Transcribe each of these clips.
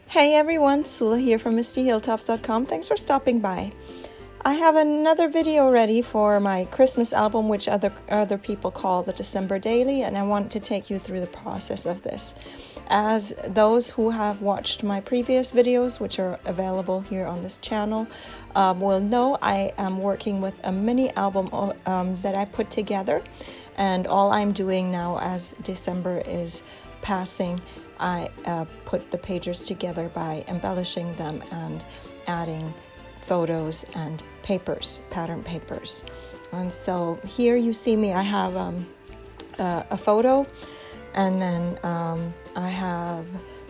Hey everyone, Sula here from MistyHilltops.com. Thanks for stopping by. I have another video ready for my Christmas album, which other people call the December Daily, and I want to take you through the process of this. As those who have watched my previous videos, which are available here on this channel, will know, I am working with a mini album that I put together, and all I'm doing now as December is passing, I put the pages together by embellishing them and adding photos and papers, pattern papers. And so here you see me, I have a photo, and then I have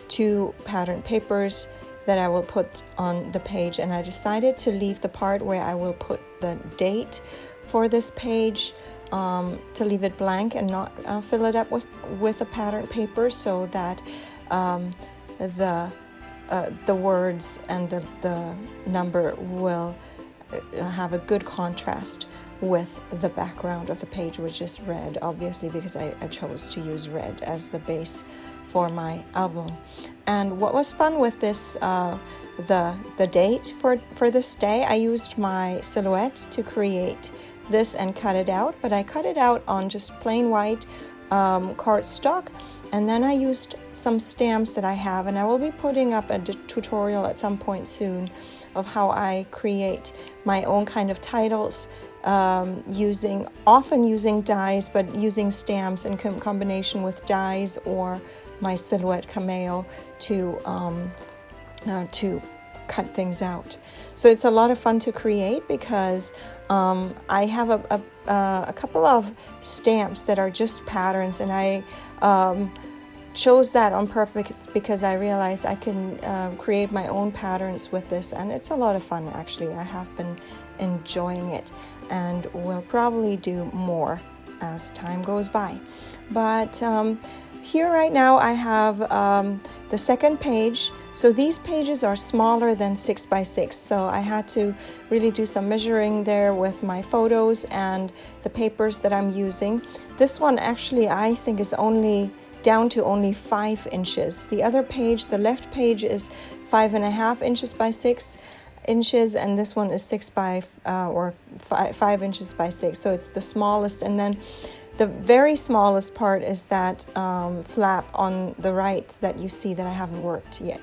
two pattern papers that I will put on the page, and I decided to leave the part where I will put the date for this page to leave it blank and not fill it up with a pattern paper, so that the words and the number will have a good contrast with the background of the page, which is red, obviously, because I chose to use red as the base for my album. And what was fun with this, the date for this day, I used my silhouette to create this and cut it out, but I cut it out on just plain white cardstock, and then I used some stamps that I have, and I will be putting up a tutorial at some point soon of how I create my own kind of titles, often using dies, but using stamps in combination with dies or my silhouette cameo to cut things out. So it's a lot of fun to create, because I have a couple of stamps that are just patterns, and I chose that on purpose because I realized I can create my own patterns with this, and it's a lot of fun. Actually, I have been enjoying it, and will probably do more as time goes by. But here right now I have the second page. So these pages are smaller than 6 by 6, so I had to really do some measuring there with my photos and the papers that I'm using. This one actually I think is down to only 5 inches. The other page, the left page, is 5.5 inches by 6 inches, and this one is 5 inches by 6. So it's the smallest, and then the very smallest part is that flap on the right that you see that I haven't worked yet,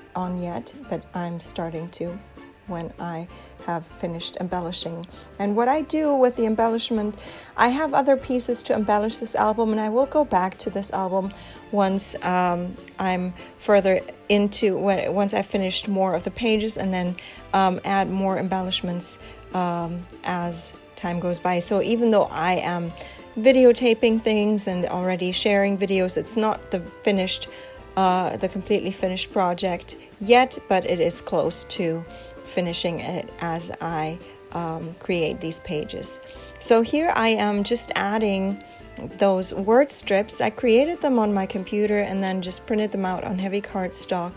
but I'm starting to when I have finished embellishing. And what I do with the embellishment, I have other pieces to embellish this album, and I will go back to this album once I'm further into, once I've finished more of the pages, and then add more embellishments as time goes by. So even though I am videotaping things and already sharing videos, it's not the completely finished project yet, but it is close to finishing it as I create these pages. So here I am just adding those word strips. I created them on my computer and then just printed them out on heavy cardstock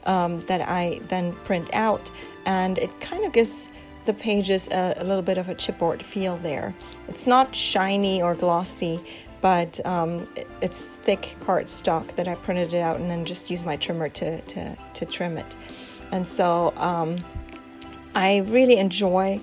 that I then print out, and it kind of gives the pages a little bit of a chipboard feel there. It's not shiny or glossy, but it's thick cardstock that I printed it out and then just used my trimmer to trim it. And so I really enjoy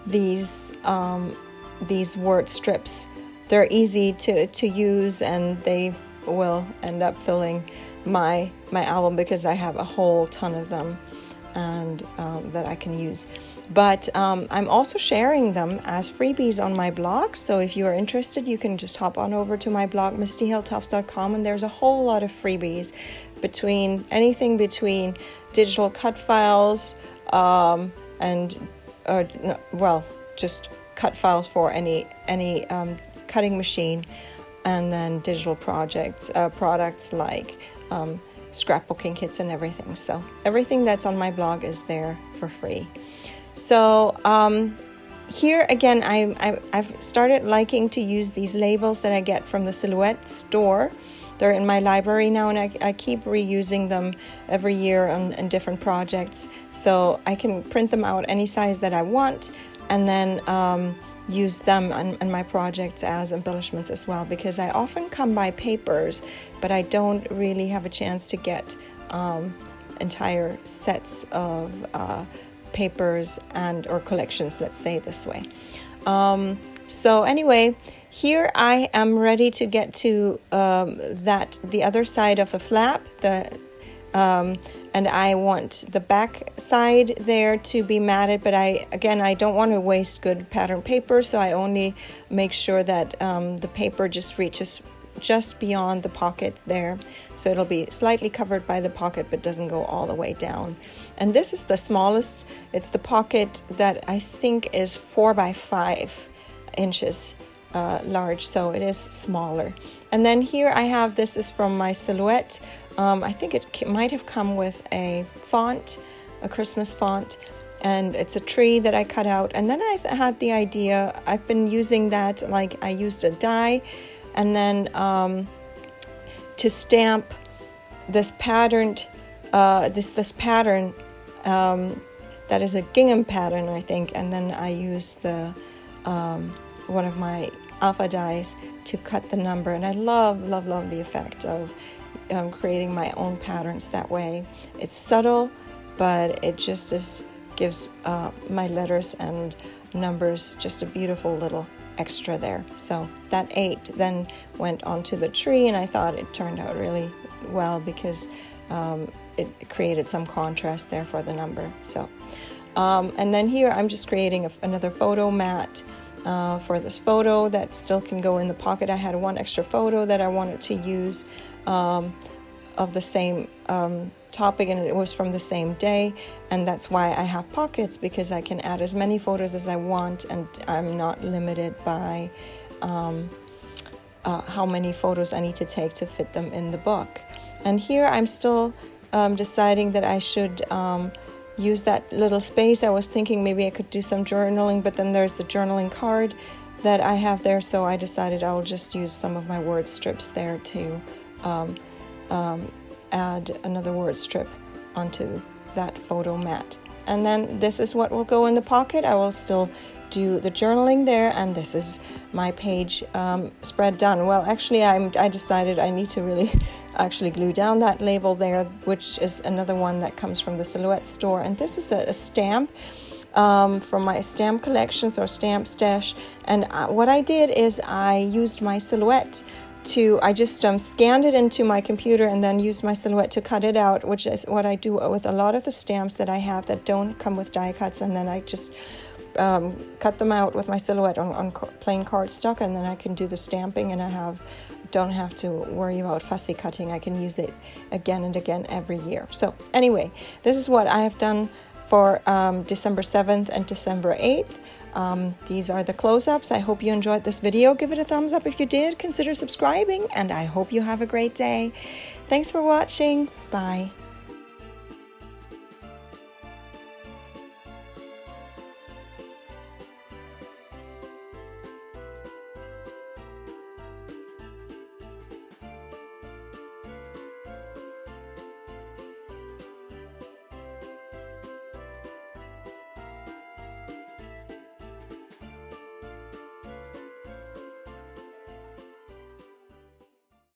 these word strips. They're easy to use, and they will end up filling my album because I have a whole ton of them and that I can use. But I'm also sharing them as freebies on my blog, so if you are interested, you can just hop on over to my blog, MistyHilltops.com, and there's a whole lot of freebies, anything between digital cut files just cut files for any cutting machine, and then digital products like scrapbooking kits and everything. So everything that's on my blog is there for free. So here again, I've started liking to use these labels that I get from the Silhouette store. They're in my library now, and I keep reusing them every year on different projects, so I can print them out any size that I want, and then use them on my projects as embellishments as well, because I often come by papers, but I don't really have a chance to get entire sets of papers and or collections, let's say it this way. So anyway, here I am ready to get to the other side of the flap, and I want the back side there to be matted, but I don't want to waste good pattern paper, so I only make sure that the paper just reaches just beyond the pocket there, so it'll be slightly covered by the pocket but doesn't go all the way down. And this is the smallest. It's the pocket that I think is 4 by 5 inches large, so it is smaller. And then here I have, this is from my silhouette. I think it might have come with a font, a Christmas font, and it's a tree that I cut out. And then I had the idea, I've been using that, like I used a die, and then to stamp this patterned, this pattern that is a gingham pattern, I think, and then I use the one of my alpha dies to cut the number, and I love the effect of creating my own patterns that way. It's subtle, but it just gives my letters and numbers just a beautiful little extra there. So that 8 then went onto the tree, and I thought it turned out really well because it created some contrast there for the number. So and then here I'm just creating another photo mat for this photo that still can go in the pocket. I had one extra photo that I wanted to use of the same topic, and it was from the same day, and that's why I have pockets, because I can add as many photos as I want, and I'm not limited by how many photos I need to take to fit them in the book. And here I'm still deciding that I should use that little space. I was thinking maybe I could do some journaling, but then there's the journaling card that I have there, so I decided I'll just use some of my word strips there to add another word strip onto that photo mat. And then this is what will go in the pocket. I will still do the journaling there, and this is my page spread done. Well, actually I decided I need to really actually glue down that label there, which is another one that comes from the Silhouette store, and this is a stamp from my stamp collections or stamp stash. And what I did is I used my Silhouette I just scanned it into my computer and then used my Silhouette to cut it out, which is what I do with a lot of the stamps that I have that don't come with die cuts, and then I just cut them out with my Silhouette on plain cardstock, and then I can do the stamping, and don't have to worry about fussy cutting. I can use it again and again every year. So anyway, this is what I have done for December 7th and December 8th. These are the close-ups. I hope you enjoyed this video. Give it a thumbs up if you did. Consider subscribing, and I hope you have a great day. Thanks for watching. Bye.